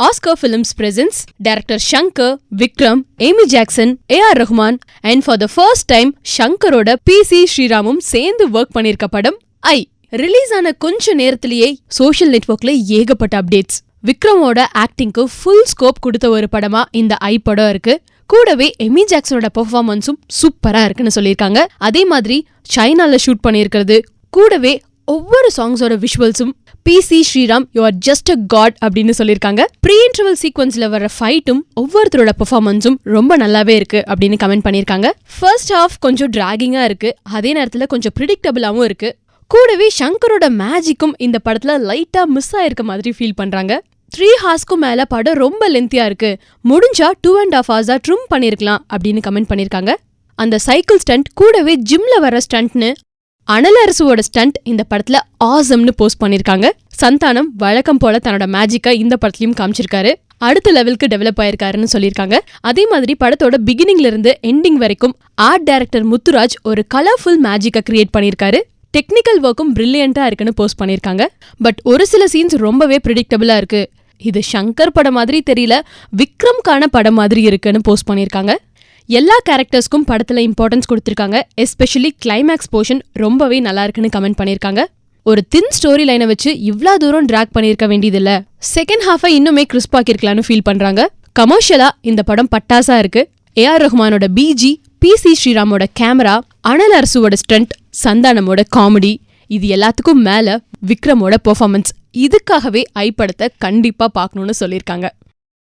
Oscar Films presents director Shankar, Vikram, Amy Jackson, A.R. Rahman and for the first time Shankaroda P.C. Sriramum சேர்ந்து work பண்ணிருக்க படம் ஐ. Release ஆன கொஞ்ச நேரத்திலேயே social நெட்வொர்க்ல ஏகப்பட்ட அப்டேட்ஸ். விக்ரமோட ஆக்டிங்க்கு ஃபுல் ஸ்கோப் கொடுத்த ஒரு படமா இந்த ஐ படம் இருக்கு. கூடவே எமி ஜாக்சனோட பெர்ஃபார்மன்ஸும் சூப்பரா இருக்குன்னு சொல்லியிருக்காங்க. அதே மாதிரி சைனால ஷூட் பண்ணியிருக்கிறது. கூடவே ஒவ்வொரு சாங்ஸோட விஷுவல்ஸும் P.C. Sriram you are just a god அப்படின்னு சொல்லியிருக்காங்க. ப்ரீ இன்டர்வல் சீக்வன்ஸ்ல வர ஃபைட்டும் ஒவ்வொருத்தரோட பெர்ஃபார்மன்ஸும் ரொம்ப நல்லாவே இருக்கு அப்படின்னு கமெண்ட் பண்ணியிருக்காங்க. ஃபர்ஸ்ட் ஹாஃப் கொஞ்சம் டிராகிங்கா இருக்கு, அதே நேரத்துல கொஞ்சம் ப்ரிடிக்டபிளாவும் இருக்கு. கூடவே ஷங்கரோட மேஜிக்கும் இந்த படத்துல லைட்டா மிஸ் ஆயிருக்க மாதிரி ஃபீல் பண்றாங்க. 3 ஹார்ஸ்க்கும் மேல படம் ரொம்ப லென்த்தியா இருக்கு, முடிஞ்சா 2.5 ஹார்ஸா ட்ரிம் பண்ணிருக்கலாம் அப்படின்னு கமெண்ட் பண்ணிருக்காங்க. அந்த சைக்கிள் ஸ்டண்ட் கூடவே ஜிம்ல வர ஸ்டண்ட்னு அனலரசுவோட ஸ்டண்ட் இந்த படத்துல ஆசம்னு போஸ்ட் பண்ணிருக்காங்க. சந்தானம் வழக்கம் போல தன்னோட மேஜிக்கை இந்த படத்துலயும் காமிச்சிருக்காரு. அடுத்த லெவலுக்கு டெவலப் ஆயிருக்காருன்னு சொல்லியிருக்காங்க. அதே மாதிரி படத்தோட பிகினிங்ல இருந்து எண்டிங் வரைக்கும் ஆர்ட் டைரக்டர் முத்துராஜ் ஒரு கலர்ஃபுல் மேஜிக்கை கிரியேட் பண்ணிருக்காரு. டெக்னிக்கல் ஒர்க்கும் பிரில்லியண்டா இருக்குன்னு போஸ்ட் பண்ணிருக்காங்க. பட் ஒரு சில சீன்ஸ் ரொம்பவே ப்ரிடிக்டபிளா இருக்கு, இது ஷங்கர் படம் மாதிரி தெரியல, விக்ரம்கான படம் மாதிரி இருக்குன்னு போஸ்ட் பண்ணிருக்காங்க. எல்லா கேரக்டர்ஸ்க்கும் படத்துல இம்பார்ட்டன்ஸ் கொடுத்திருக்காங்க. எஸ்பெஷலி கிளைமேக்ஸ் போர்ஷன் ரொம்பவே நல்லா இருக்குன்னு கமெண்ட் பண்ணிருக்காங்க. ஒரு தின் ஸ்டோரி லைனை வச்சு இவ்ளோ தூரம் டிராக் பண்ணிருக்க வேண்டியதில்ல, செகண்ட் ஹாஃபை இன்னுமே கிறிஸ்பாக்கிருக்கலாம்னு ஃபீல் பண்றாங்க. கமர்ஷியலா இந்த படம் பட்டாசா இருக்கு. A.R. ரஹ்மானோட பிஜி, P.C. ஸ்ரீராமோட கேமரா, அனலரசுவோட ஸ்டண்ட், சந்தானமோட காமெடி, இது எல்லாத்துக்கும் மேல விக்ரமோட பெர்ஃபார்மன்ஸ், இதுக்காகவே ஐ படத்தை கண்டிப்பா பார்க்கணும்னு சொல்லியிருக்காங்க.